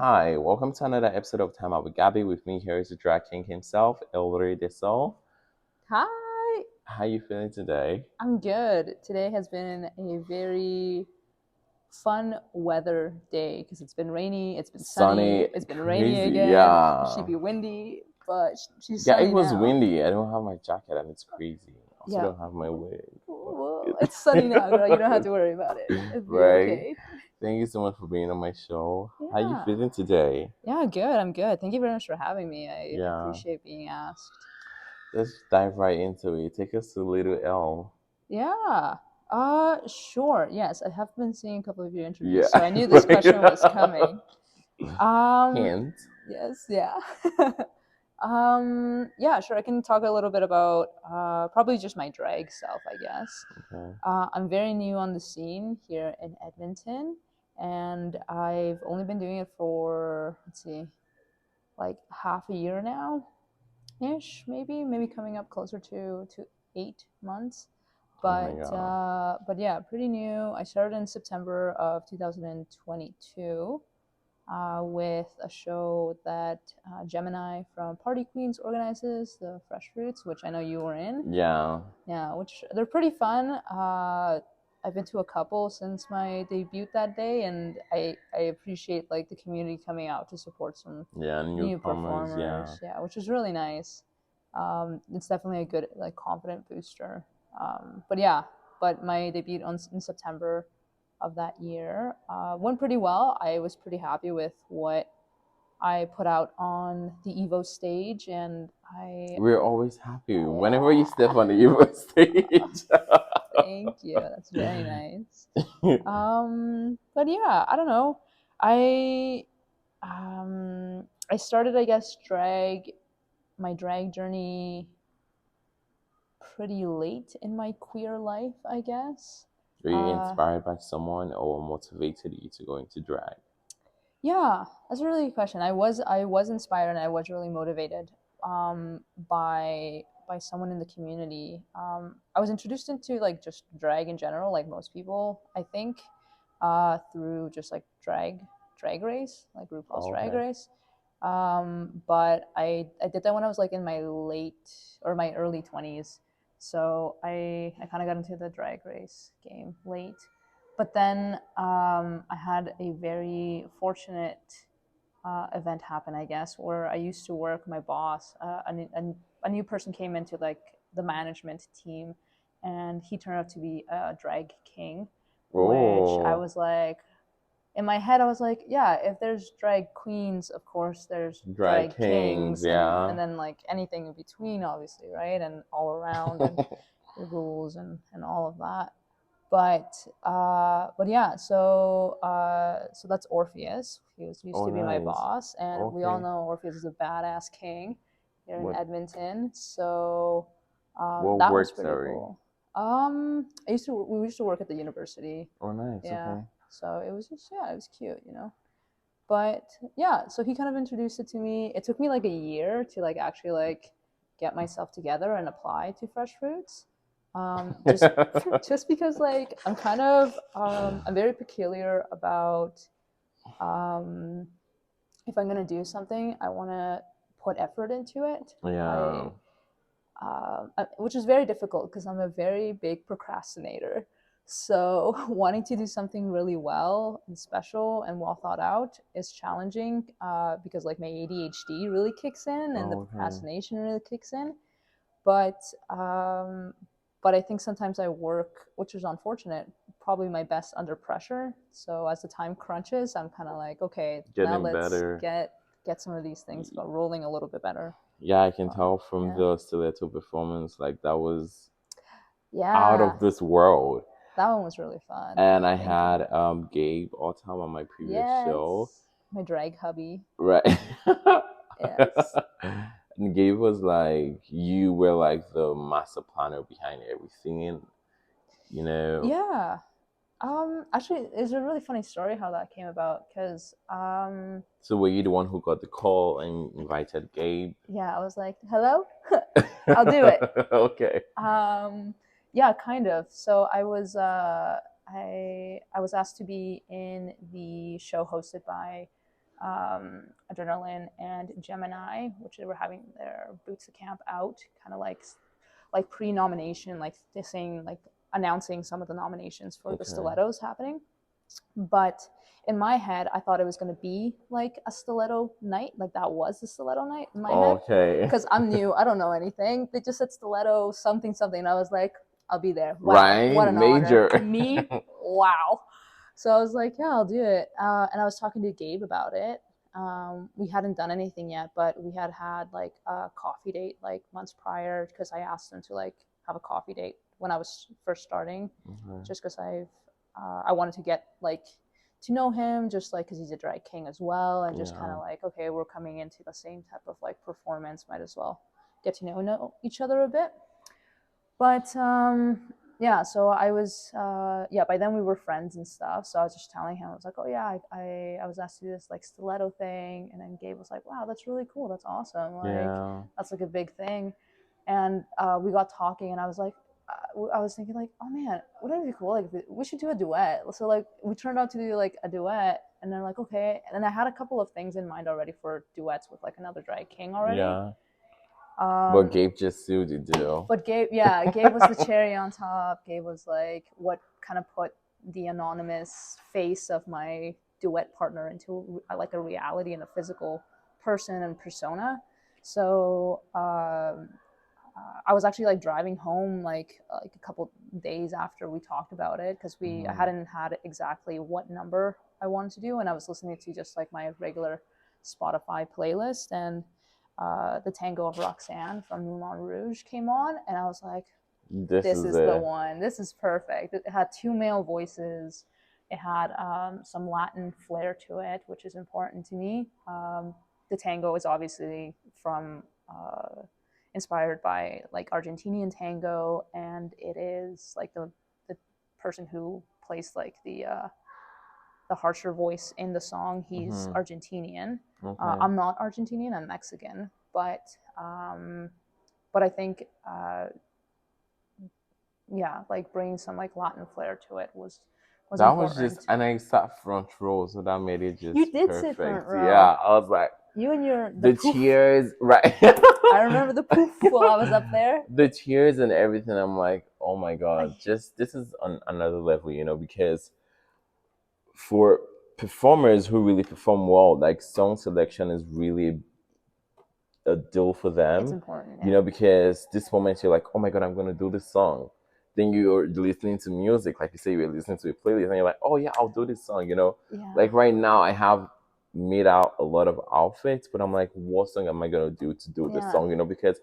Hi, welcome to another episode of Time Out with Gabii. With me here is the drag king himself, Ellery de Sol. Hi, How you feeling today? I'm good. Today has been a very fun weather day because it's been rainy, it's been sunny, Sunny, it's been rainy crazy, again. It should yeah. be windy, but she's Yeah, it sunny was now. windy. I don't have my jacket and it's crazy. I also Yeah, don't have my wig. well, it's sunny now, girl. You don't have to worry about it. It'll be Right? okay. Thank you so much for being on my show. How you Yeah, feeling today? yeah, good. I'm good. Thank you very much for having me. I Yeah, appreciate being asked. let's dive right into it. Take us to Little L. Yeah. Sure. Yes, I have been seeing a couple of your interviews, Yeah, so I knew this question was right. coming. Um, Hint. yes, yeah. Yeah, sure. I can talk a little bit about probably just my drag self, I guess. Okay. I'm very new on the scene here in Edmonton, and I've only been doing it for, let's see, like half a year now, ish, maybe coming up closer to 8 months. Oh my god. But yeah, pretty new. I started in September of 2022 with a show that Gemini from Party Queens organizes, the Fresh Fruits, which I know you were in. Yeah. Yeah, which they're pretty fun. I've been to a couple since my debut that day, and I appreciate like the community coming out to support some Yeah, new newcomers, yeah. performers. Yeah, which is really nice. It's definitely a good like confident booster. But yeah, but my debut in September of that year went pretty well. I was pretty happy with what I put out on the Evo stage, and We're always happy whenever you step yeah, on the Evo stage. thank you. That's very nice. But yeah, I don't know. I I started, I guess, my drag journey pretty late in my queer life, I guess. Were you Uh, inspired by someone or motivated you to go into drag? yeah, that's a really good question. I was inspired and I was really motivated by someone in the community. I was introduced into like just drag in general, like most people, I think, through just like drag race, like RuPaul's Oh, Drag okay. Race. But I did that when I was like in my late or my early 20s. So I kind of got into the drag race game late. But then I had a very fortunate event happen, I guess, where I used to work. My boss, a new person came into like the management team, and he turned out to be a drag king, which I Oh, was like, in my head, I was like, yeah, if there's drag queens, of course there's drag drag kings, kings, and yeah. then like anything in between, obviously, right, and all around, and the rules and all of that. But yeah, so that's Orpheus. He used Oh, to be my nice. boss, and we all Okay. know Orpheus is a badass king here in What Edmonton. So what that was work, pretty sorry? cool. We used to work at the university. Oh, nice. Yeah, Okay. so it was just, yeah, it was cute. But yeah, so he kind of introduced it to me. It took me like a year to like actually like get myself together and apply to Fresh Fruits. Just just because like I'm very peculiar about um, if I'm gonna do something, I want to put effort into it. Yeah. Which is very difficult because I'm a very big procrastinator. So wanting to do something really well and special and well thought out is challenging because like my ADHD really kicks in and the Oh, okay. procrastination really kicks in. But but I think sometimes I work, which is unfortunate, probably my best under pressure. So as the time crunches, I'm kind of like, okay, now Getting let's better. get some of these things rolling a little bit better. Yeah, I can tell from Yeah, the stiletto performance, like that was out yeah, of this world. that one was really fun. And I Thank you. had Gabe all time on my previous show. Yes, my drag hubby. Right. Yes. And Gabe was like, you were like the master planner behind everything, and you know. Yeah. Actually, it's a really funny story how that came about because So were you the one who got the call and invited Gabe? yeah, I was like, hello, I'll do it. Okay. Um, yeah, kind of. So I was asked to be in the show hosted by Adrenaline and Gemini, which they were having their boots to camp out, kind of like pre-nomination, like they're saying, like announcing some of the nominations for the stilettos happening. But in my head, I thought it was going to be like a stiletto night, like that was the stiletto night in my head. Okay. Because I'm new, I don't know anything. They just said stiletto something something, and I was like, I'll be there. Wow, right? What an Major. honor. Me, wow. So I was like, yeah, I'll do it. And I was talking to Gabe about it. We hadn't done anything yet, but we had like a coffee date like months prior, because I asked him to like have a coffee date when I was first starting, just because I wanted to get like to know him, just like because he's a drag king as well, and just kind of like, okay, we're coming into the same type of like performance, might as well get to know each other a bit. But yeah, so I was by then we were friends and stuff, so I was just telling him, I was like, oh yeah, I was asked to do this like stiletto thing, and then Gabe was like, wow, that's really cool, that's awesome, like that's like a big thing. And we got talking, and I was like, I was thinking like, oh man, wouldn't it be cool, like we should do a duet. So like we turned out to do like a duet, and then like, okay, and then I had a couple of things in mind already for duets with like another drag king already. But Gabe just sealed the deal. But Gabe was the cherry on top. Gabe was like what kind of put the anonymous face of my duet partner into like a reality and a physical person and persona. So I was actually like driving home like a couple days after we talked about it, because I hadn't had exactly what number I wanted to do, and I was listening to just like my regular Spotify playlist, and the Tango of Roxanne from Moulin Rouge came on, and I was like, this is the one. This is perfect. It had two male voices. It had some Latin flair to it, which is important to me. The tango is obviously from inspired by like Argentinian tango, and it is like the person who plays like the harsher voice in the song. He's Argentinian. I'm not Argentinian. I'm Mexican, but I think like bringing some like Latin flair to it was that important. was just, and I sat front row, so that made it just you did perfect. Sit front row. Yeah, I was like, you and your the tears, right? I remember the poof while I was up there. The tears and everything. I'm like, oh my god, just this is on another level, you know, because for performers who really perform well, like song selection is really a deal for them. It's important, you know, because this moment you're like, oh my god, I'm gonna do this song. Then you're listening to music, like you say, you're listening to a playlist, and you're like, oh yeah, I'll do this song. You know, like right now I have made out a lot of outfits, but I'm like, what song am I gonna do to do this song? You know, because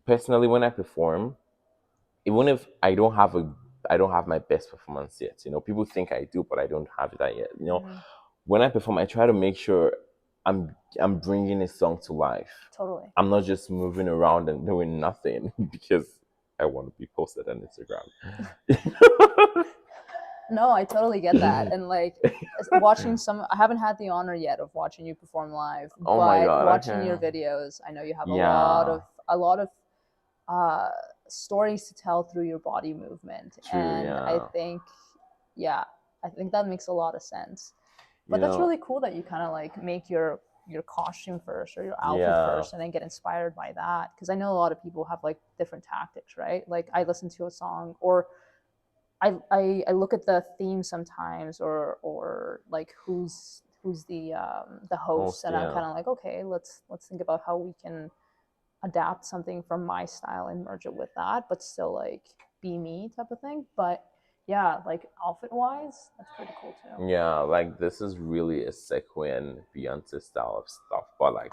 personally, when I perform, even if I don't have my best performance yet, you know, people think I do, but I don't have that yet. You know, when I perform, I try to make sure I'm bringing a song to life. Totally. I'm not just moving around and doing nothing because I want to be posted on Instagram. No, I totally get that. And like watching I haven't had the honor yet of watching you perform live. Oh my god! Watching your videos, I know you have a lot of stories to tell through your body movement. True, and I think that makes a lot of sense. But that's really cool that you kind of like make your costume first or your outfit first, and then get inspired by that. Because I know a lot of people have like different tactics, right? Like I listen to a song, or I look at the theme sometimes, or like who's the host, and I'm kind of like, okay, let's think about how we can adapt something from my style and merge it with that, but still like be me type of thing. But yeah, like outfit wise, that's pretty cool too. Yeah, like this is really a sequin Beyonce style of stuff, but like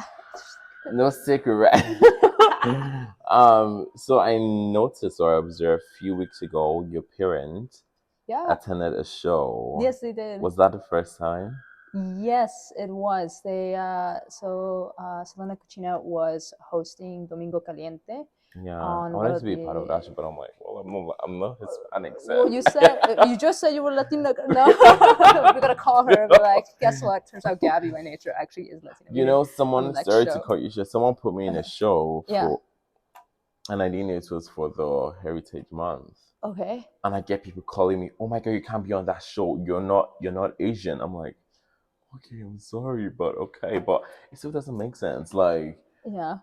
no secret. So I noticed or observed a few weeks ago your parents attended a show. Yes, they did. Was that the first time? Yes, it was. They Selena Cucina was hosting Domingo Caliente. Yeah, I wanted to be part of that show, but I'm like, well, I'm not Hispanic. Well, you just said you were Latina. No, we gotta call her and be like, guess what? Turns out Gabii by nature actually is Latina. You know, someone started to call you. Someone put me in a show and I didn't know it was for the Heritage Month. Okay. And I get people calling me, oh my god, you can't be on that show. You're not Asian. I'm like, okay, I'm sorry, but okay, but it still doesn't make sense. Like, Yeah.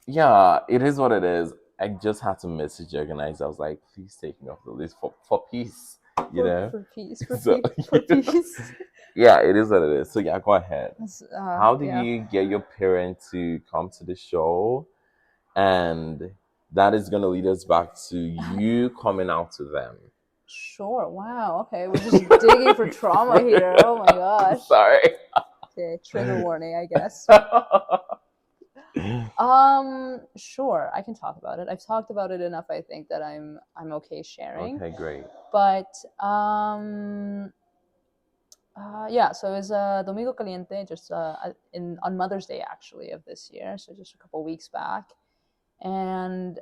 yeah, it is what it is. I just had to message the organizer. I was like, please take me off the list for peace, you know? For peace, So, for peace. yeah, it is what it is. So, yeah, go ahead. How did Yeah. you get your parents to come to the show? And that is going to lead us back to you coming out to them. Sure. Wow. Okay. We're just digging for trauma here. Oh my gosh. Sorry. Okay. Trigger warning, I guess. Sure. I can talk about it. I've talked about it enough, I think, that I'm okay sharing. Okay, great. But yeah, so it was Domingo Caliente just in on Mother's Day actually of this year, so just a couple weeks back, and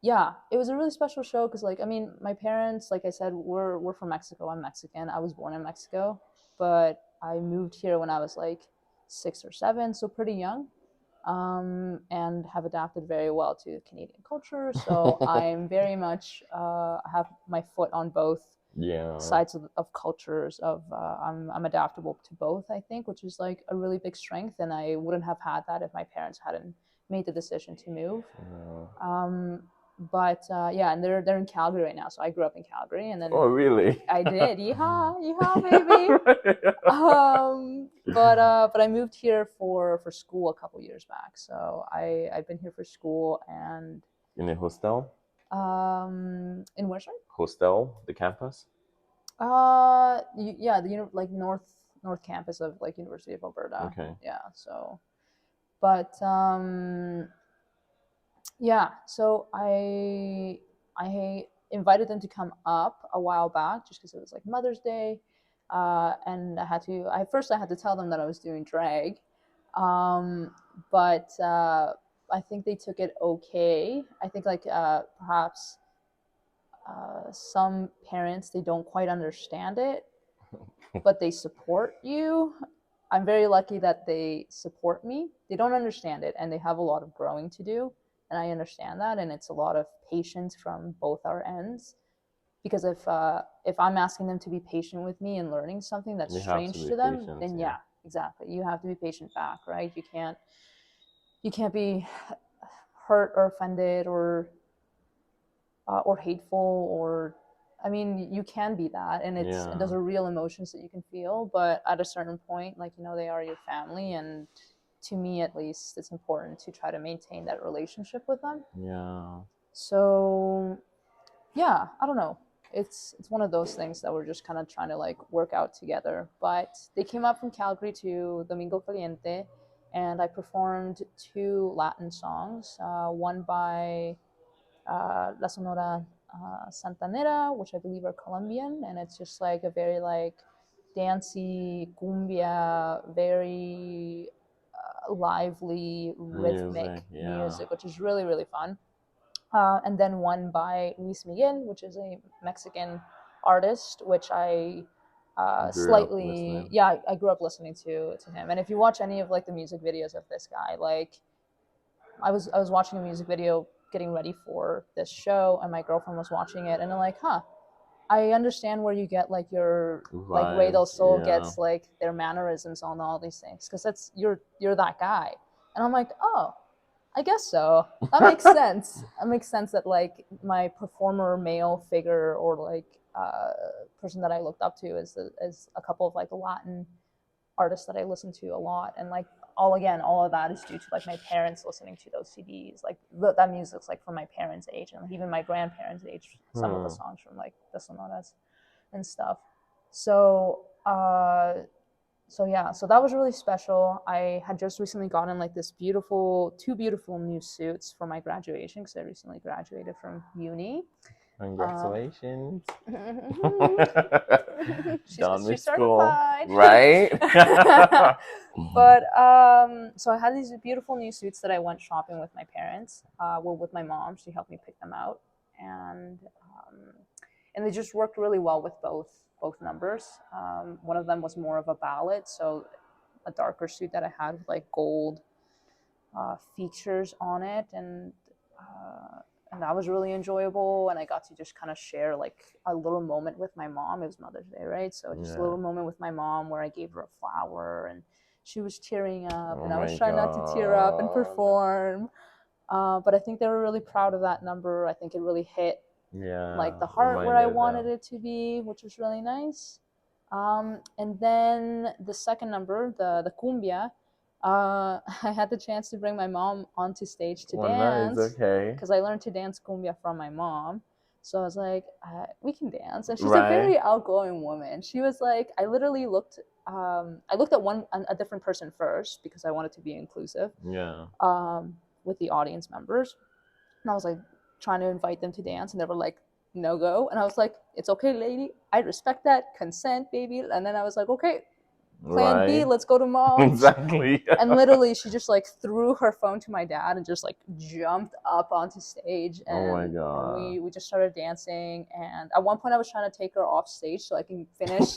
yeah, it was a really special show because, like, I mean, my parents, like I said, we're from Mexico. I'm Mexican. I was born in Mexico, but I moved here when I was like 6 or 7, so pretty young, and have adapted very well to Canadian culture. So I'm very much have my foot on both Yeah. sides of cultures. I'm adaptable to both, I think, which is like a really big strength, and I wouldn't have had that if my parents hadn't made the decision to move. But yeah, and they're in Calgary right now. So I grew up in Calgary, and then Oh, really? I did. Yeehaw, yeehaw, baby. But I moved here for school a couple years back. So I've been here for school and In a hostel? in where, sorry? Hostel, the campus? Yeah, the like North Campus of like University of Alberta. Okay. Yeah. So, but yeah, so I invited them to come up a while back just because it was like Mother's Day, and I had to tell them that I was doing drag, um, but I think they took it okay. I think like perhaps some parents, they don't quite understand it, but they support you. I'm very lucky that they support me. They don't understand it and they have a lot of growing to do. And I understand that. And it's a lot of patience from both our ends. Because if I'm asking them to be patient with me and learning something that's You have to strange be to them, patient, then yeah. yeah, exactly. You have to be patient back, right? You can't be hurt or offended or hateful, or I mean, you can be that, and those are real emotions that you can feel, but at a certain point, like, they are your family, and to me at least, it's important to try to maintain that relationship with them. Yeah. So yeah, I don't know, it's one of those things that we're just kind of trying to like work out together. But they came up from Calgary to Domingo Caliente, and I performed 2 Latin songs, one by La Sonora Santanera, which I believe are Colombian, and it's just like a very like dancey cumbia, very lively rhythmic music, which is really really fun. And then one by Luis Miguel, which is a Mexican artist, which I slightly, yeah, I grew up listening to him. And if you watch any of like the music videos of this guy, like I was watching a music video getting ready for this show, and my girlfriend was watching it, and I'm like, huh, I understand where you get like your vibes, like Ray Del Sol gets like their mannerisms on all these things, because that's you're that guy. And I'm like, oh, I guess so. That makes sense. That makes sense that like my performer male figure, or like person that I looked up to is a couple of like Latin artists that I listen to a lot, and like all of that is due to like my parents listening to those CDs. Like that music's like from my parents' age, and like, even my grandparents' age. Some of the songs from like the sonatas and stuff. So yeah, so that was really special. I had just recently gotten like two beautiful new suits for my graduation, because I recently graduated from uni. Congratulations. She's certified. Right? But so I had these beautiful new suits that I went shopping with my parents, with my mom. She helped me pick them out, and they just worked really well with both numbers. One of them was more of a ballad, so a darker suit that I had with like gold features on it, and and that was really enjoyable. And I got to just kind of share like a little moment with my mom. It was Mother's Day, right? So just a Yeah. little moment with my mom where I gave her a flower, and she was tearing up, Oh and I was my trying not to tear up and god. perform. But I think they were really proud of that number. I think it really hit like Yeah. the heart where I Reminded wanted them. it to be, which was really nice. And then the second number, the cumbia, I had the chance to bring my mom onto stage to Well, nice. dance Okay. because I learned to dance cumbia from my mom. So I was like, we can dance. And she's a Right. very outgoing woman. She was like, I looked at a different person first because I wanted to be inclusive Yeah. with the audience members. And I was like trying to invite them to dance, and they were like, no go. And I was like, it's okay, lady. I respect that. Consent, baby. And then I was like, okay, plan B, Right. let's go to mom. Exactly. And literally, she just like threw her phone to my dad and just like jumped up onto stage, Oh my and god. we just started dancing. And at one point, I was trying to take her off stage so I can finish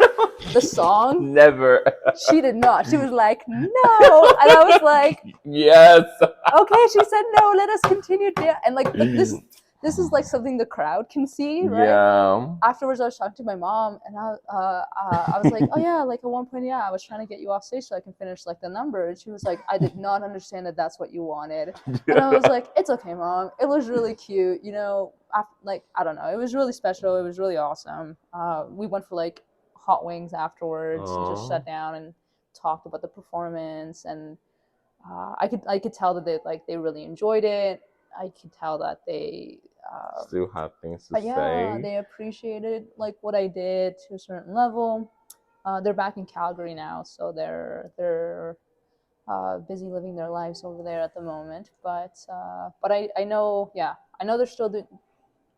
the song. Never. She did not. She was like, no. And I was like, Yes. okay. She said, no, let us continue. And like, but this is like something the crowd can see, right? Yeah. Afterwards, I was talking to my mom, and I was like, oh yeah, like at one point, yeah, I was trying to get you off stage so I can finish like the number. And she was like, I did not understand that that's what you wanted. And I was like, it's okay, mom. It was really cute, you know. Like I don't know, it was really special. It was really awesome. We went for like hot wings afterwards and just Oh. sat down and talked about the performance. And I could tell that they really enjoyed it. I could tell that they Still have things to yeah, say. they appreciated like what I did to a certain level. They're back in Calgary now, so they're busy living their lives over there at the moment. But I know, yeah, I know they're still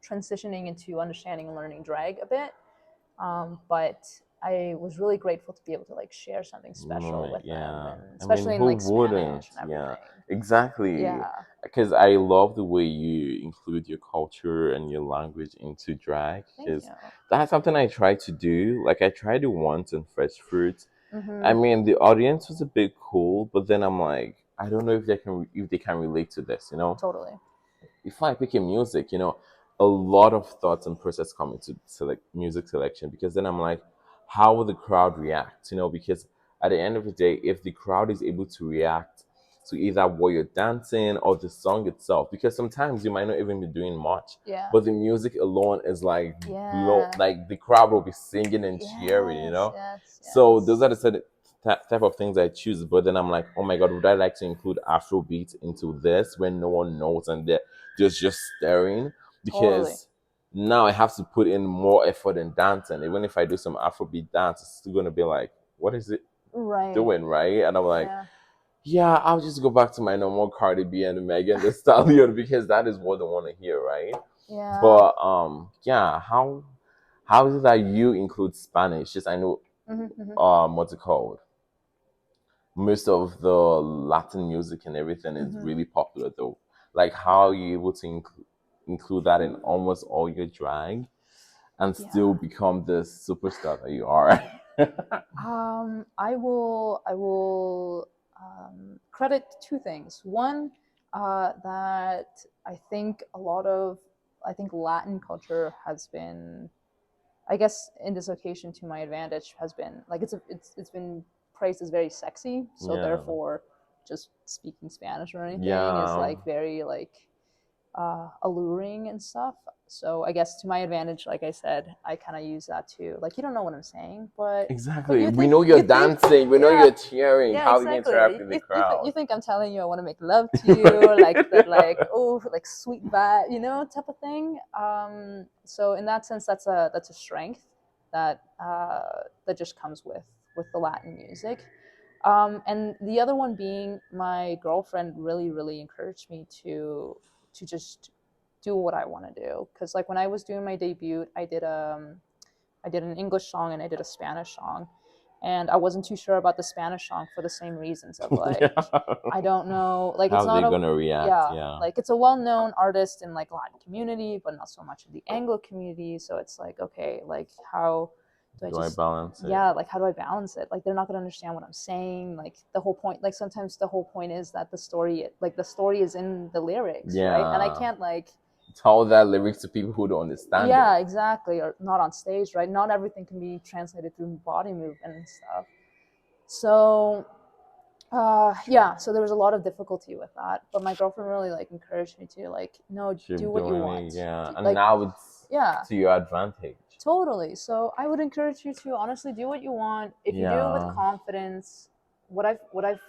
transitioning into understanding and learning drag a bit. But I was really grateful to be able to like share something special Moment, with them, yeah. and I mean, especially in who like wouldn't? Spanish and Yeah, everything. exactly. Yeah. Because I love the way you include your culture and your language into drag. Thank Because you. that's something I try to do. Like I tried it once in Fresh Fruits. I Mm-hmm. mean, the audience was a bit cool, but then I'm like, I don't know if they can relate to this. You know, Totally. if I pick a music, you know, a lot of thoughts and process come into select music selection because then I'm like, how will the crowd react? You know, because at the end of the day, if the crowd is able to react to either what you're dancing or the song itself, because sometimes you might not even be doing much, Yeah. but the music alone is like blow, Yeah. like the crowd will be singing and cheering, you Yes. know. Yes. So those Yes. are the type of things I choose. But then I'm like, oh my god, would I like to include Afrobeat into this when no one knows and they're just staring? Totally. Because now I have to put in more effort in dancing. Even if I do some Afrobeat dance, it's still gonna be like, what is it Right. doing, right? And I'm like, Yeah. yeah, I'll just go back to my normal Cardi B and Megan Thee Stallion because that is what they want to hear, right? Yeah. But yeah, how is it that you include Spanish? Just I know Mm-hmm, mm-hmm. what's it called? Most of the Latin music and everything is Mm-hmm. really popular though. Like how Yeah. are you able to include that in almost all your drag and Yeah. still become the superstar that you are? I will credit two things. One, that I think Latin culture has been, I guess, in this occasion to my advantage, has been like it's been praised as very sexy. So Yeah. therefore, just speaking Spanish or anything is Yeah. like very like alluring and stuff. So I guess to my advantage, like I said, I kind of use that too. Like you don't know what I'm saying, but Exactly. you We think know you're you think dancing. We know yeah, you're cheering. yeah, How you interact exactly. with the You crowd. think I'm telling you I want to make love to you, like that, like oh, like sweet vibe, type of thing. So in that sense, that's a strength that just comes with the Latin music. And the other one being my girlfriend really, really encouraged me to just do what I want to do. Because like when I was doing my debut, I did an English song and I did a Spanish song, and I wasn't too sure about the Spanish song for the same reasons of like Yeah. I don't know, like it's How not they a gonna react? yeah, Yeah. like it's a well-known artist in like Latin community, but not so much in the Anglo community. So it's like okay, like how do I Do I just balance it? yeah, like how do I balance it? Like they're not gonna understand what I'm saying. Like the whole point, like sometimes the whole point is that the story is in the lyrics, right? And I Yeah. can't like tell that lyrics to people who don't understand Yeah, it. exactly. Or not on stage, right? Not everything can be translated through body movement and stuff. So yeah, so there was a lot of difficulty with that, but my girlfriend really like encouraged me to like, no, do Keep what you doing want. it, yeah. And Like, now it's yeah, to your advantage. totally. So I would encourage you to honestly do what you want. If you do it with Yeah. confidence, what I've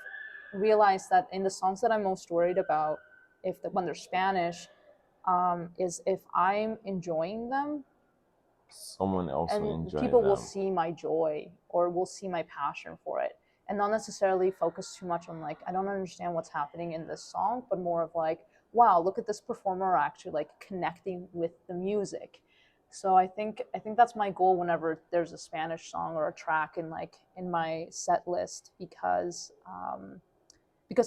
realized that in the songs that I'm most worried about, when they're Spanish, is if I'm enjoying them Someone else will and enjoy people will them. see my joy or will see my passion for it, and not necessarily focus too much on like, I don't understand what's happening in this song, but more of like, wow, look at this performer actually like connecting with the music. So I think that's my goal whenever there's a Spanish song or a track in like in my set list, because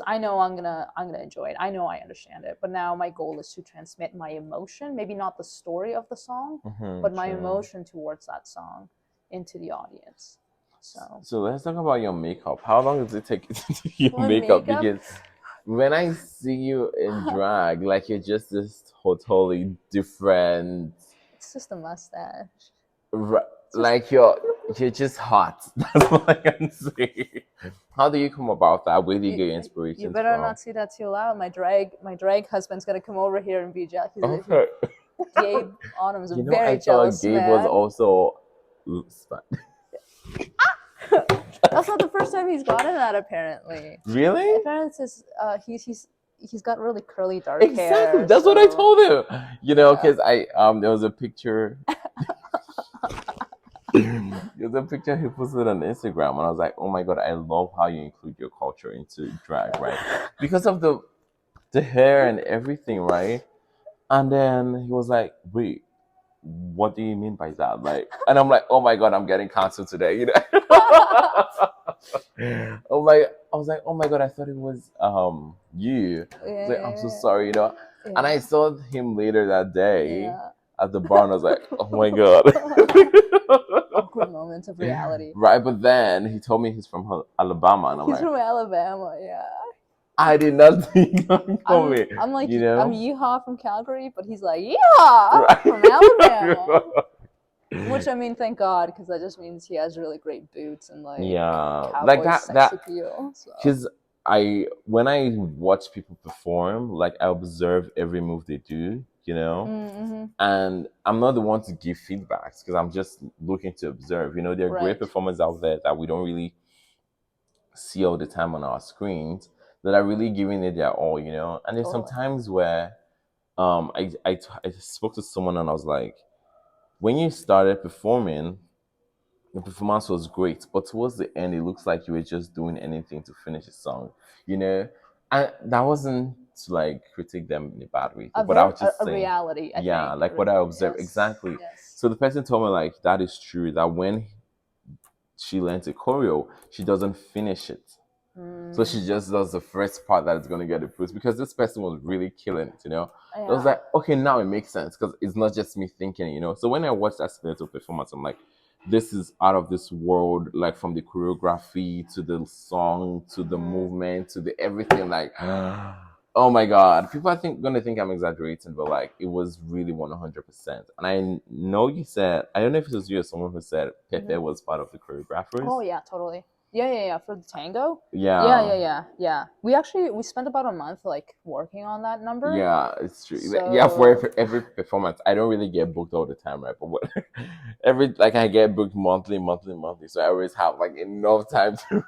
I know I'm gonna enjoy it. I know I understand it. But now my goal is to transmit my emotion, maybe not the story of the song, but my True. emotion towards that song into the audience. So So let's talk about your makeup. How long does it take to do your my makeup? makeup, Because when I see you in drag, like you're just this totally different. it's just a mustache. It's just Like you're just hot. That's all I can say. How do you come about that? Where do you you, get your you inspirations better from? not say that too loud. My drag husband's gonna come over here and be jealous. Okay. Gabe Autumn's a You know, I very thought jealous Gabe was man. also. That's not the first time he's gotten that. Apparently, Really? apparently, he's got really curly dark Exactly. hair. That's what I So told him. You know, yeah, because I there was a picture. There's a picture he posted on Instagram, and I was like, "Oh my god, I love how you include your culture into drag, right? Because of the hair and everything, right?" And then he was like, "Wait, what do you mean by that?" Like, and I'm like, "Oh my god, I'm getting canceled today," you know. Oh my, I was like, "Oh my god, I thought it was you." I was like, "I'm so yeah, sorry," you know. And I yeah, saw him later that day yeah. at the bar, and I was like, "Oh my god." Awkward moments of reality. Right, but then he told me he's from Alabama, and I'm He's like, from Alabama. Yeah, I did not think I'm I'm coming, I'm like you I'm know? Yeehaw from Calgary, but he's like Yeehaw Right. from Alabama. Which I mean, thank God, because that just means he has really great boots and like Yeah, like cowboy sex that, appeal. So because when I watch people perform, like I observe every move they do, you know? mm-hmm. And I'm not the one to give feedbacks because I'm just looking to observe. You know, there are great Right, performers out there that we don't really see all the time on our screens that are really giving it their all, you know? And there's some totally. times where I spoke to someone and I was like, when you started performing, the performance was great, but towards the end, it looks like you were just doing anything to finish a song, you know? And that wasn't to like critique them in a bad way, but I was just A saying, reality, I yeah, think. like what I observed Yes, exactly. yes. So the person told me like that is true. That when she learns a choreo, she doesn't finish it. So Mm, she just does the first part that is going to get the boost because this person was really killing it, you know? I was yeah. like, okay, now it makes sense because it's not just me thinking, you know? So when I watched that skeletal performance, I'm like, this is out of this world, like from the choreography to the song to the Mm. movement to the everything. Like, oh my God. People are gonna think I'm exaggerating, but like, it was really 100%. And I know you said, I don't know if it was you or someone who said Pepe Mhm. was part of the choreographers. Oh yeah, totally. Yeah, yeah, yeah. For the tango. Yeah, Yeah. yeah, yeah, yeah. We spent about a month like working on that number. Yeah, it's true. Yeah, for So every performance, I don't really get booked all the time, right? But what, every like I get booked monthly, monthly, monthly, so I always have like enough time to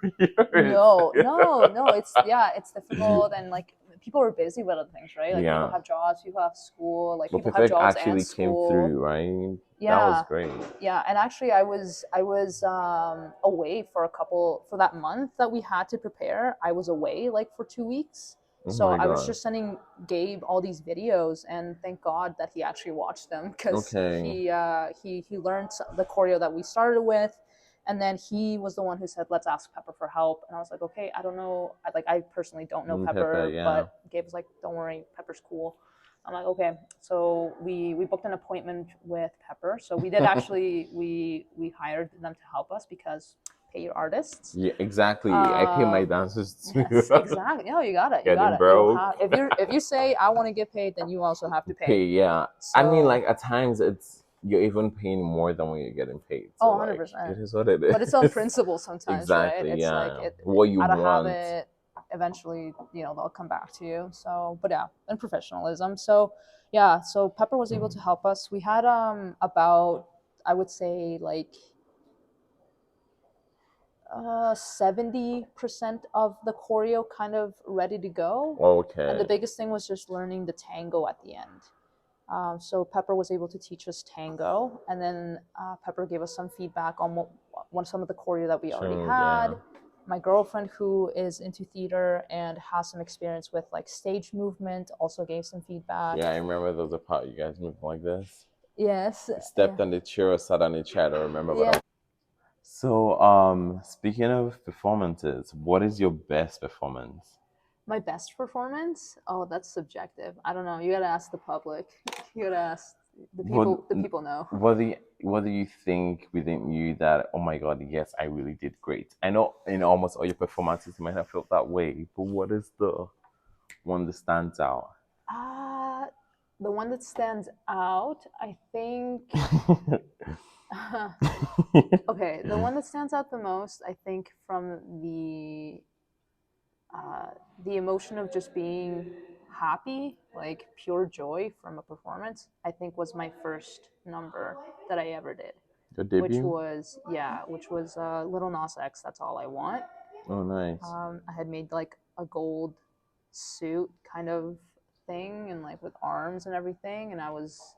rehearse. no, no, no. It's yeah, it's difficult, and like people are busy with other things, right? Like people Yeah, have jobs, people have school, like but people have Perfect jobs and actually came school. through, right? That was Yeah, great. yeah. And actually, I was away for that month that we had to prepare. I was away like for 2 weeks. Oh So my I was god. just sending Gabe all these videos, and thank God that he actually watched them because Okay. he learned the choreo that we started with, and then he was the one who said, "Let's ask Pepper for help." And I was like, "Okay, I don't know. I personally don't know Pepe, Pepper, yeah. but Gabe was like, don't worry, Pepper's cool." I'm like, okay. So we booked an appointment with Pepper. So we did actually we hired them to help us because pay your artists. Yeah, exactly. I pay my dancers too. Yes, exactly. No, you got it. You got Getting it. You'll broke. have if you say I want to get paid, then you also have to pay. Yeah. I mean, So, like at times you're even paying more than when you're getting paid. So oh, like 100%. it is what it is. But it's on principle sometimes, right? Exactly. It's like Yeah. What you out of want. habit, eventually, they'll come back to you. So, but yeah, and professionalism. So, yeah, so Pepper was able to help us. We had about, I would say, like 70% of the choreo kind of ready to go. Okay. And the biggest thing was just learning the tango at the end. So Pepper was able to teach us tango, and then Pepper gave us some feedback on some of the choreo that we already had. Yeah. My girlfriend, who is into theater and has some experience with like stage movement, also gave some feedback. Yeah, I remember there was a part you guys moved like this. Yes. Stepped on the chair or sat on the chair. I don't remember. Yeah. So, speaking of performances, what is your best performance? My best performance? Oh, that's subjective. I don't know. You gotta ask the public. You gotta ask the people. What, The people know. what do you think within you that, oh my God, yes, I really did great? I know in almost all your performances you might have felt that way, but what is the one that stands out? The one that stands out, I think. Okay, the one that stands out the most, I think, from the emotion of just being happy, like pure joy from a performance, I think was my first number that I ever did. Your debut? Which was Little Nas X, That's All I Want. Oh, nice. I had made like a gold suit kind of thing, and like with arms and everything, and I was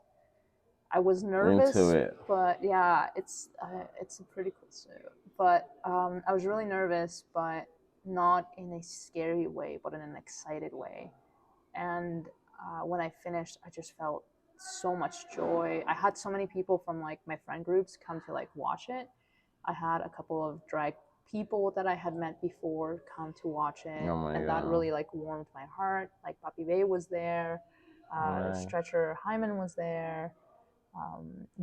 nervous, Into it. but yeah, it's a pretty cool suit. But I was really nervous, but not in a scary way, but in an excited way. And when I finished, I just felt so much joy. I had so many people from like my friend groups come to like watch it. I had a couple of drag people that I had met before come to watch it, Oh my and God. that really like warmed my heart. Like Gabii was there, Right. Stretcher Hyman was there,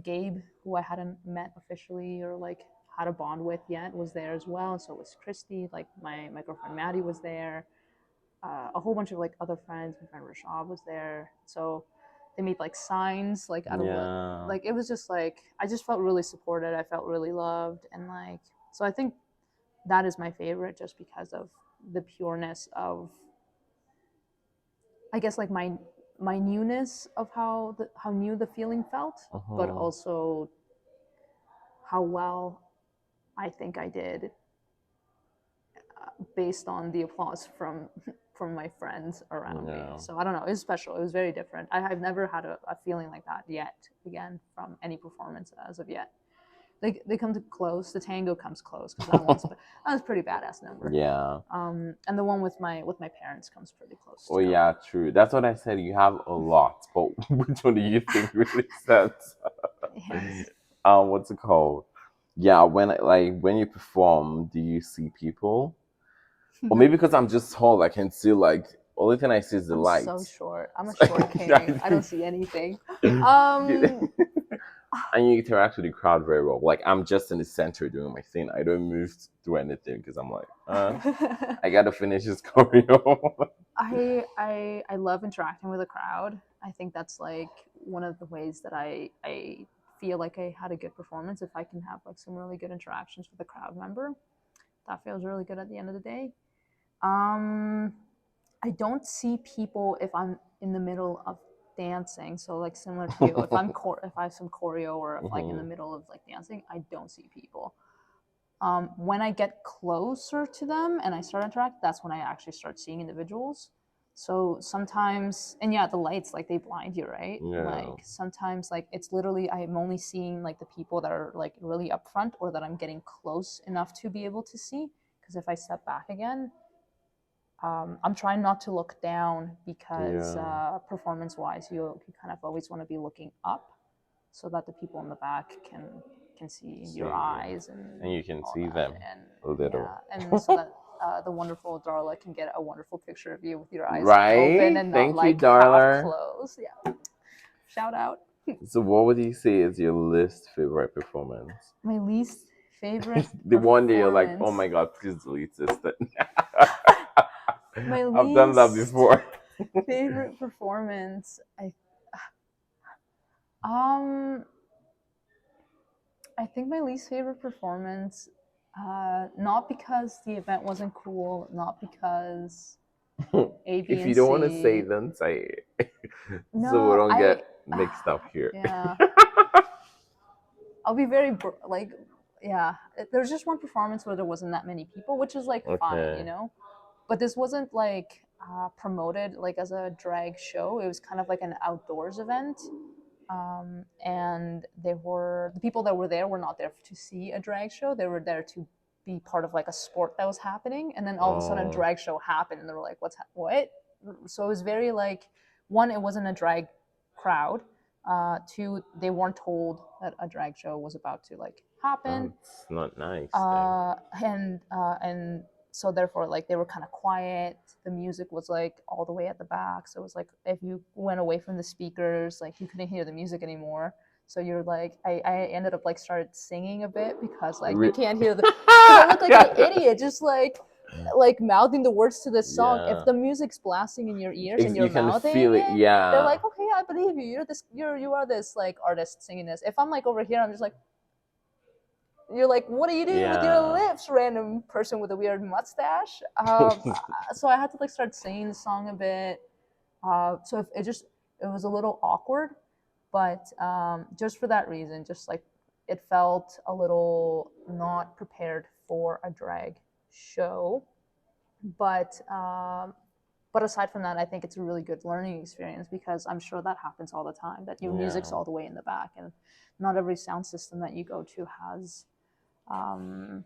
Gabe, who I hadn't met officially or like had a bond with yet, was there as well. So was Christy, like my girlfriend Maddie was there, a whole bunch of like other friends. My friend Rashad was there. So they made like signs like out of like it was just like I just felt really supported. I felt really loved, and like so I think that is my favorite just because of the pureness of, I guess, like my newness of how new the feeling felt, but also how well I think I did based on the applause from my friends around me. So I don't know. It was special. It was very different. I've never had a feeling like that yet. Again, from any performance as of yet. They come to close. The tango comes close because that was a pretty badass number. Yeah. And the one with my parents comes pretty close. Oh yeah, true. That's what I said. You have a lot, but which one do you think really sets? Yes. What's it called? Yeah, when you perform, do you see people? Or maybe because I'm just tall, I can see like only thing I see is the light. So short. I'm a short king. I don't see anything. And you interact with the crowd very well. Like I'm just in the center doing my thing. I don't move through anything because I'm like, I gotta finish this choreo. I love interacting with a crowd. I think that's like one of the ways that I feel like I had a good performance. If I can have like some really good interactions with a crowd member, that feels really good at the end of the day. I don't see people if I'm in the middle of dancing. So like similar to you, if I have some choreo or if like in the middle of like dancing, I don't see people. When I get closer to them and I start interact, that's when I actually start seeing individuals. So sometimes, and yeah, the lights, like they blind you, right? Yeah. Like sometimes, like it's literally I'm only seeing like the people that are like really up front or that I'm getting close enough to be able to see. Because if I step back again, I'm trying not to look down because performance-wise, you kind of always want to be looking up so that the people in the back can see your eyes and you can see that. them and, a little. Yeah, and so that the wonderful Darla can get a wonderful picture of you with your eyes open and not like half closed. Yeah, shout out. So what would you say is your least favorite performance? My least Favorite The one day you're like, oh performance. my god, please delete this. My I've done that least before. favorite performance. Um I think my least favorite performance, not because the event wasn't cool, not because A, B, If and you don't want to say, C. then say it. So we No, don't get mixed up here. yeah, I'll be very like, yeah. There's just one performance where there wasn't that many people, which is like fine, Okay. But this wasn't like promoted like as a drag show. It was kind of like an outdoors event, and the people that were there were not there to see a drag show. They were there to be part of like a sport that was happening, and then all of a sudden a Oh, drag show happened, and they were like, what?" So it was very like, one, it wasn't a drag crowd. Two, they weren't told that a drag show was about to like happen. that's not nice thing. And so therefore like they were kind of quiet. The music was like all the way at the back, so it was like if you went away from the speakers, like you couldn't hear the music anymore. So you're like, I ended up like started singing a bit because like you can't hear the, because I look like an idiot just like mouthing the words to this song. If Yeah. the music's blasting in your ears and you're You can mouthing feel it. it, they're Yeah. like, okay, I believe you, you are this like artist singing this. If I'm like over here, I'm just like, you're like, what are you doing with your Yeah. lips, random person with a weird mustache? So I had to like start singing the song a bit. So it was a little awkward, but just for that reason, just like it felt a little not prepared for a drag show. But but aside from that, I think it's a really good learning experience because I'm sure that happens all the time. That your music's Yeah. all the way in the back, and not every sound system that you go to um,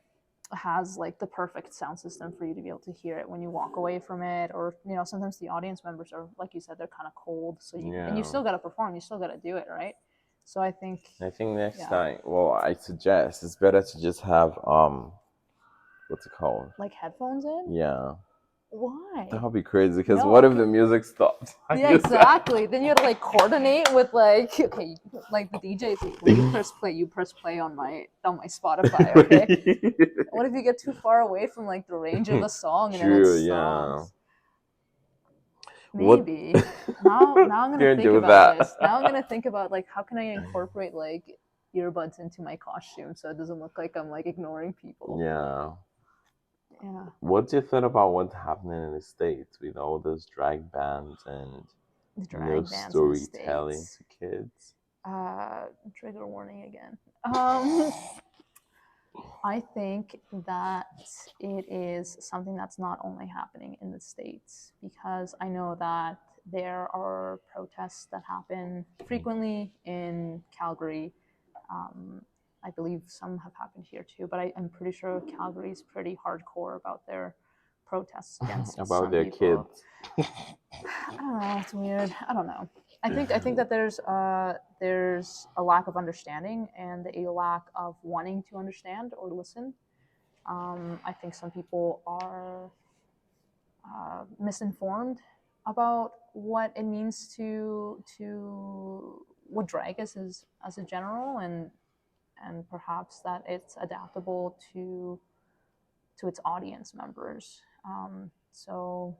has like the perfect sound system for you to be able to hear it when you walk away from it. Or sometimes the audience members are, like you said, they're kind of cold, so you Yeah. still got to perform, you still got to do it right. So I think, I think next yeah, time, well, I suggest it's better to just have what's it called? like headphones in. Yeah. Why? That would be crazy because No, what if okay. the music stops? Yeah, exactly. Then you have to like coordinate with like, okay, like the DJ is like, when you press play on my Spotify, okay? What if you get too far away from like the range of the song and then it True, yeah. stops? What Maybe. Now I'm gonna can't think do about that? this. Now I'm gonna think about like how can I incorporate like earbuds into my costume so it doesn't look like I'm like ignoring people. Yeah. Yeah. What do you think about what's happening in the States with all those drag bands and The no drag bands in the storytelling States. to kids? Trigger warning again. Um I think that it is something that's not only happening in the States, because I know that there are protests that happen frequently in Calgary. Um, I believe some have happened here too, but I'm pretty sure Calgary is pretty hardcore about their protests against About some their people. kids. I don't know. It's weird. I don't know. I think that there's a lack of understanding and a lack of wanting to understand or listen. I think some people are misinformed about what it means to what drag is as a general, and perhaps that it's adaptable to its audience members. So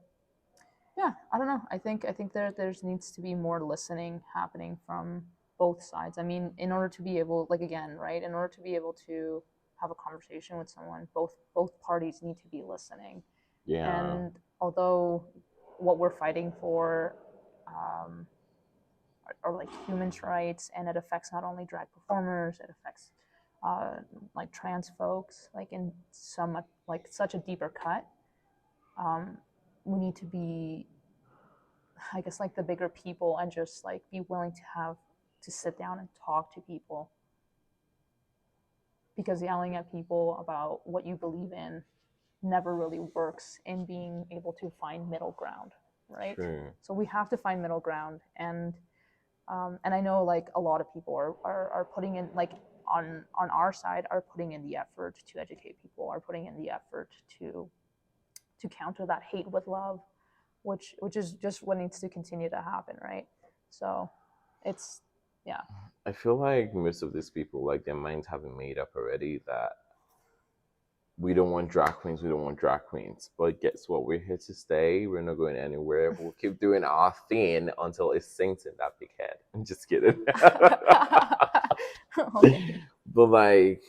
yeah, I don't know. I think there's needs to be more listening happening from both sides. I mean, in order to be able, like again, right, in order to be able to have a conversation with someone, both parties need to be listening. Yeah. And although what we're fighting for um, are like human rights, and it affects not only drag performers, it affects uh, like trans folks, like in some like such a deeper cut. Um, we need to be, I guess, like the bigger people, and just like be willing to sit down and talk to people, because yelling at people about what you believe in never really works in being able to find middle ground, right? True. So we have to find middle ground, and I know like a lot of people are putting in like on our side are putting in the effort to educate people, are putting in the effort to counter that hate with love, which is just what needs to continue to happen, right? So it's, yeah. I feel like most of these people, like their minds haven't made up already that we don't want drag queens, we don't want drag queens. But guess what? We're here to stay. We're not going anywhere. We'll keep doing our thing until it sinks in that big head. I'm just kidding. Okay. But like,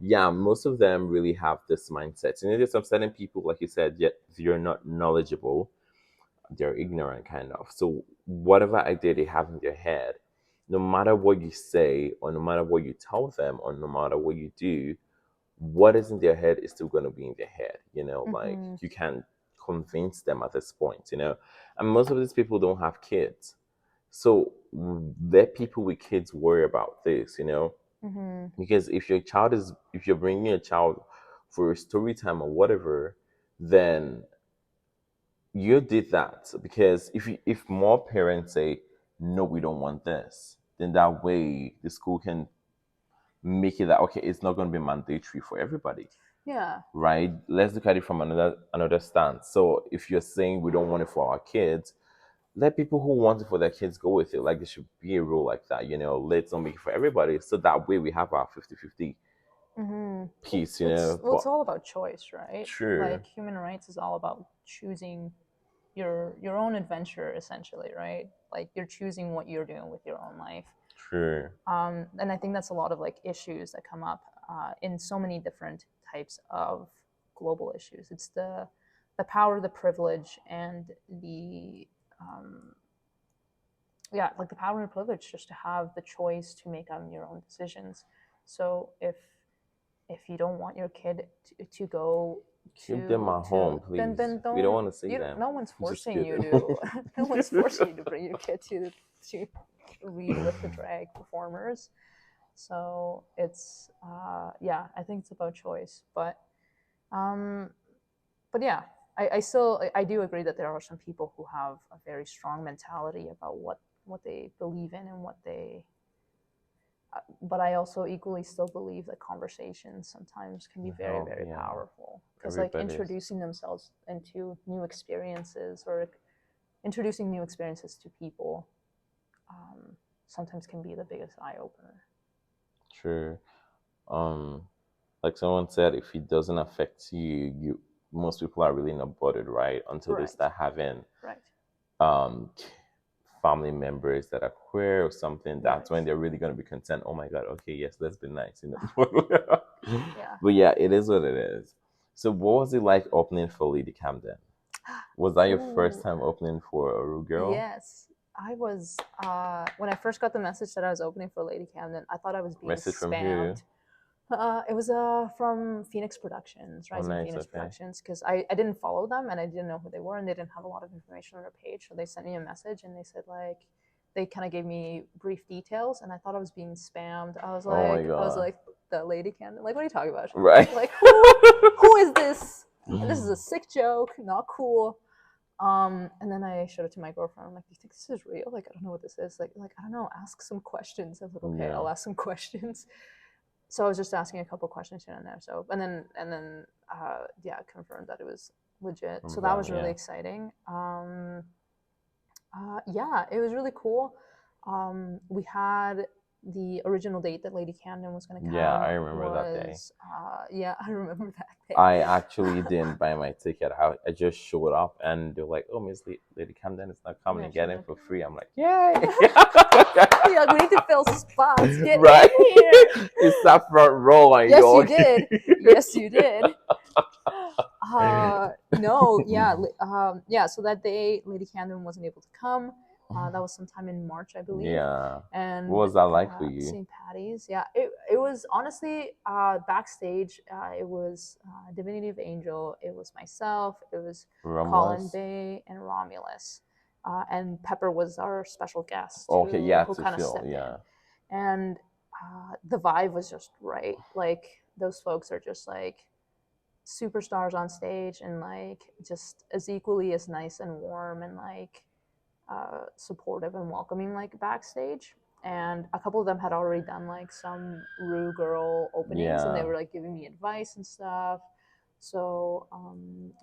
yeah, most of them really have this mindset. You know, there's some certain people, like you said, yet you're not knowledgeable, they're ignorant kind of. So whatever idea they have in their head, no matter what you say, or no matter what you tell them, or no matter what you do, what is in their head is still going to be in their head. You know, like Mm-hmm. you can't convince them at this point. You know, and most of these people don't have kids, so let people with kids worry about this. You know, Mm-hmm. because if you're bringing a child for a story time or whatever, then you did that. Because if more parents say no, we don't want this, then that way the school can make it that okay, it's not going to be mandatory for everybody, Yeah. right? Let's look at it from another stance. So if you're saying we don't want it for our kids, let people who want it for their kids go with it. Like there should be a rule like that, you know. Let's not make it for everybody, so that way we have our 50-50 Mm-hmm. piece, you It's know. well, But it's all about choice, right? true, Like human rights is all about choosing your own adventure, essentially, right? Like you're choosing what you're doing with your own life. true, And I think that's a lot of like issues that come up in so many different types of global issues. It's the power, the privilege, and the yeah, like the power and privilege just to have the choice to make your own decisions. So if you don't want your kid to go keep them at to home, please. then We don't don't want to see you them. no one's Just forcing you kidding. to no one's forcing you to bring your kid to read with the drag performers. So it's yeah, I think it's about choice. Um but yeah, I still I do agree that there are some people who have a very strong mentality about what they believe in and what they but I also equally still believe that conversations sometimes can be very, Oh very yeah, powerful because like everybody's introducing themselves into new experiences or introducing new experiences to people sometimes can be the biggest eye opener. true. Um, like someone said, if it doesn't affect you, most people are really not bothered, right? Until they Right, start having right, um family members that are queer or something. right. That's when they're really gonna be content. Oh my god, okay, yes, let's be nice, you know. Yeah. But yeah, it is what it is. So what was it like opening for Lady Camden? Was that your first Ooh, time opening for a Ru girl? yes. I was when I first got the message that I was opening for Lady Camden, I thought I was being Message from who? spammed. It was from Phoenix Productions, Oh Rising nice, Phoenix okay. Productions, because I didn't follow them and I didn't know who they were and they didn't have a lot of information on their page. So they sent me a message and they said like they kind of gave me brief details and I thought I was being spammed. Oh my I was god. like the Lady Camden, like what are you talking about? Right. Like who is this? This is a sick joke, not cool. And then I showed it to my girlfriend. I'm like, "Do you think this is real? Like, I don't know what this is. Like I don't know. Ask some questions." I was like, "Okay, Yeah. I'll ask some questions." So I was just asking a couple questions here and there. So and then yeah, confirmed that it was legit. From So that them, was really yeah. exciting. Yeah, it was really cool. We had the original date that Lady Camden was going to Yeah, come I remember that day. was yeah, I remember that day. I actually didn't buy my ticket. I just showed up and they're like, "Oh, Lady Camden is not coming Yeah, and she's getting like, for free." I'm like, "Yay!" yeah, we need to fill spots. Get Right? in here. It's that front row and Yes, you you're did. Yes, you did. No, yeah, yeah. So that day, Lady Camden wasn't able to come. That was sometime in March, I believe. Yeah. What And was that like for you? St. Patty's, yeah, it was honestly backstage. It was Divinity of Angel. It was myself. It was Colin Romulus? Bay and Romulus, and Pepper was our special guest Okay, yeah, who to kind of feel, stepped in, yeah. and the vibe was just right. Like those folks are just like superstars on stage and like just as equally as nice and warm and like supportive and welcoming like backstage. And a couple of them had already done like some Rue Girl openings and they Yeah. were like giving me advice and stuff. So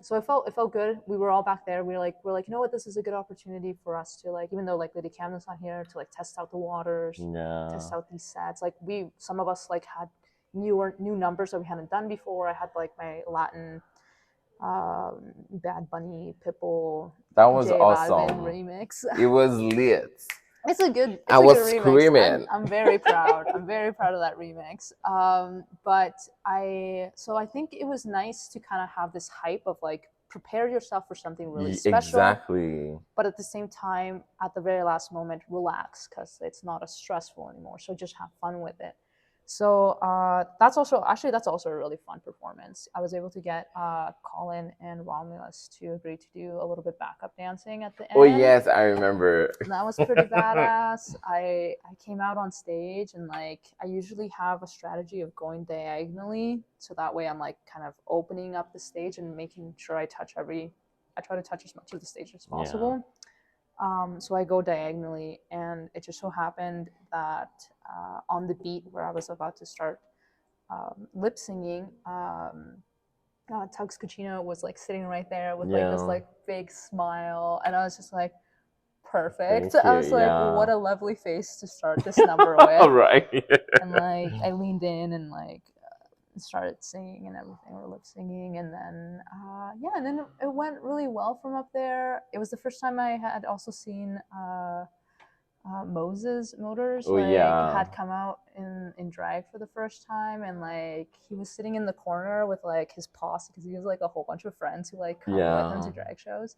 so it felt good. We were all back there. We're like, you know what, this is a good opportunity for us to like, even though like Lady Camden's not here, to like test out the waters, Yeah. test out these sets. Like some of us like had new numbers that we hadn't done before. I had like my Latin Bad Bunny Pitbull That was J Balvin awesome. remix. It was lit. It's a good I was remix. screaming. I'm very proud. I'm very proud of that remix. But I think it was nice to kind of have this hype of like prepare yourself for something really special. Exactly. But at the same time, at the very last moment, relax because it's not as stressful anymore. So just have fun with it. So that's also a really fun performance. I was able to get Colin and Romulus to agree to do a little bit backup dancing at the end. Oh yes, I remember. That was pretty badass. I came out on stage and like I usually have a strategy of going diagonally, so that way I'm like kind of opening up the stage and making sure I try to touch as much of the stage as possible. Yeah. So I go diagonally, and it just so happened that on the beat where I was about to start lip singing, Tugs Cucino was like sitting right there with like this like big smile, and I was just like, perfect. I was like, what a lovely face to start this number with. Right. And like I leaned in and like started singing and everything, or lip singing, and then and then it went really well from up there. It was the first time I had also seen Moses Motors had come out in drag for the first time, and like he was sitting in the corner with like his posse because he has like a whole bunch of friends who like come with him to drag shows.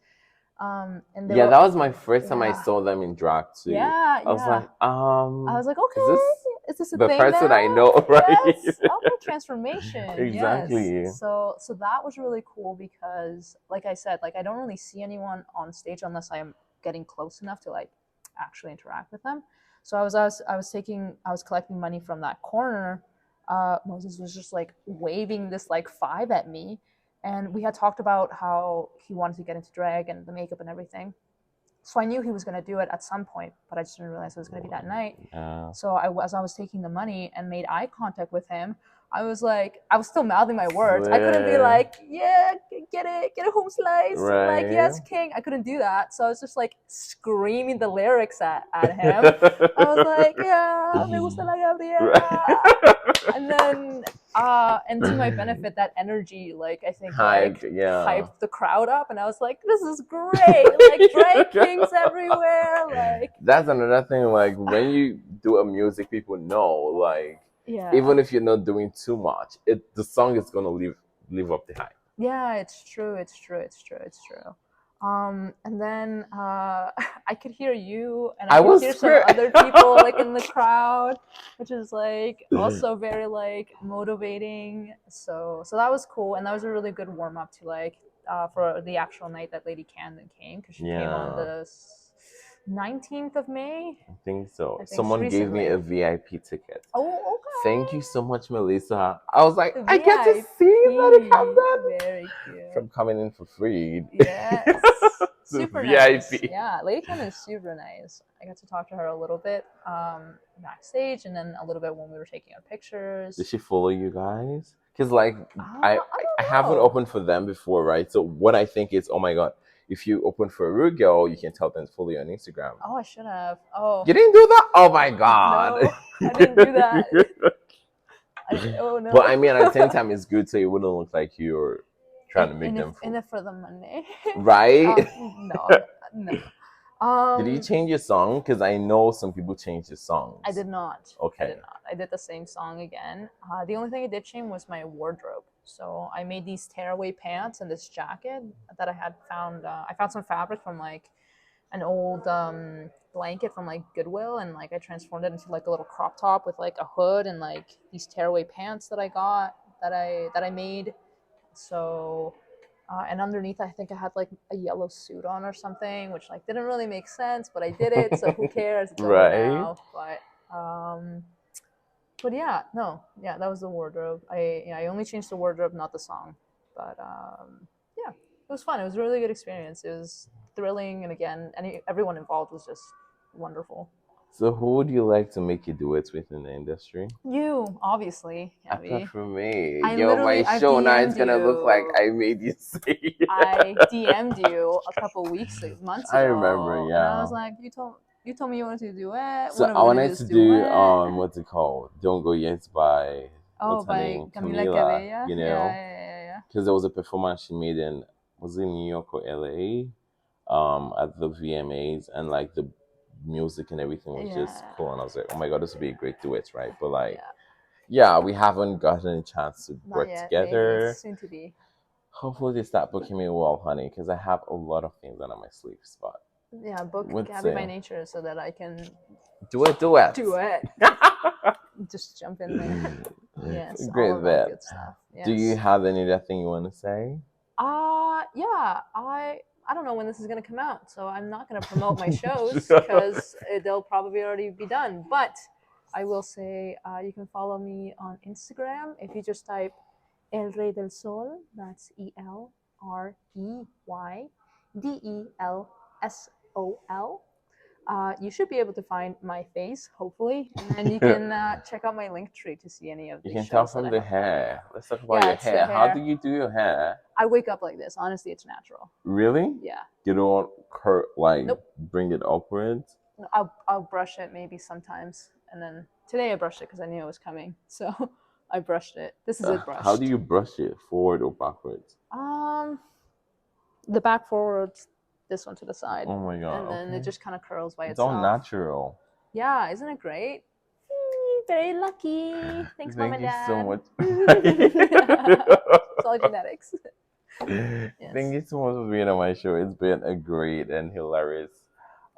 And that was my first time I saw them in drag too. I was like, okay, is this a the thing person now? I know, right? Yes. Okay, transformation. Exactly. Yes. So that was really cool because, like I said, like I don't really see anyone on stage unless I'm getting close enough to like actually interact with them. So I was collecting money from that corner. Moses was just like waving this like 5 at me. And we had talked about how he wanted to get into drag and the makeup and everything. So I knew he was going to do it at some point, but I just didn't realize it was going to be that night. So as I was taking the money and made eye contact with him, I was still mouthing my words. I couldn't be like, yeah, get a home slice. Right. Like, yes, king. I couldn't do that. So I was just like screaming the lyrics at him. I was like, yeah, me gusta la Gabriela. Right. And then, and to my benefit, that energy, like, I think, hyped the crowd up. And I was like, this is great. Like, drag kings everywhere. Like, that's another thing. Like, when you do a music, people know, like, even if you're not doing too much, the song is gonna live up the hype. Yeah, it's true. And then I could hear you, and I could hear some other people like in the crowd, which is like also very like motivating. So that was cool, and that was a really good warm up to like for the actual night that Lady Camden came, because she came on the 19th of May. I think so. Someone gave me a VIP ticket. Oh, okay. Thank you so much, Melissa. I was like, I get to see Lady Camden. Very cute. From coming in for free. Yes. Super VIP. Nice. Yeah, Lady Camden is super nice. I got to talk to her a little bit backstage, and then a little bit when we were taking our pictures. Did she follow you guys? Because like I haven't opened for them before, right? So what I think is, oh my god, if you open for a rude girl, you can tell them to follow you on Instagram. Oh, I should have. Oh, you didn't do that? Oh my god. No, I didn't do that. Oh no. But I mean, at the same time, it's good so it wouldn't look like you're trying to make them. In it for the Monday. Right? No. Did you change your song? Because I know some people change their songs. I did not. Okay. I did not. I did the same song again. The only thing I did change was my wardrobe. So I made these tearaway pants and this jacket that I had found. I found some fabric from like an old blanket from like Goodwill, and like I transformed it into like a little crop top with like a hood and like these tearaway pants that I got that I made. So. And underneath, I think I had like a yellow suit on or something, which like didn't really make sense, but I did it, so who cares? It's over now. But yeah, that was the wardrobe. I only changed the wardrobe, not the song. But yeah, it was fun. It was a really good experience. It was thrilling, and again, everyone involved was just wonderful. So who would you like to make you duets with in the industry? You, obviously, Gabii. Apart from me. My show now is going to look like I made you say it. I DM'd you a couple months ago. I remember, yeah. And I was like, you told me you wanted to do it. So I wanted to do, what's it called? Don't Go Yet by Oh, what's her by name, Camila Camila, Cabello. you Yeah, know, yeah, yeah, because there was a performance she made in, was it New York or LA, at the VMAs, and like the music and everything was just yeah. cool, and I was like, oh my god, this would be a great duet, right? But like, Yeah, yeah, we haven't gotten a chance to not work yet. Maybe together. soon to be. Hopefully they start booking me well, honey, because I have a lot of things on my sleeves. But Yeah, book let's Gabii by see. Nature so that I can Do it, do it. do it. Just jump in there. Yes, all Great of that bit. good stuff. Do you Yes. have any other thing you want to say? Yeah. I don't know when this is gonna come out, so I'm not gonna promote my shows because they'll probably already be done. But I will say you can follow me on Instagram if you just type El Rey del Sol. That's ELREYDELSOL. You should be able to find my face, hopefully, and then you can check out my link tree to see any of You the can tell shows that from I the have coming hair. up. Let's talk about Yeah, your it's the hair. How do hair. you do your hair? I wake up like this. Honestly, it's natural. Really? Yeah. You don't like Nope. bring it upwards? I'll brush it maybe sometimes, and then today I brushed it because I knew it was coming, so I brushed it. This is it How do brushed. you brush it? Forward or backwards? Um, the back forwards, this one to the side, Oh my god, and then it okay. just kind of curls by It's all itself. natural. Yeah, isn't it great? Very lucky. Thanks, mom Thank and you so dad. much. It's all genetics. Thank Yes. you so much for being on my show. It's been a great and hilarious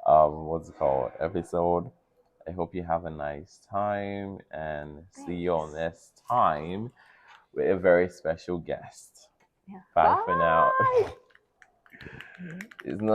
what's it called, episode. I hope you have a nice time and see you all Thanks. next time with a very special guest. Yeah. Bye for now. Bye. It's not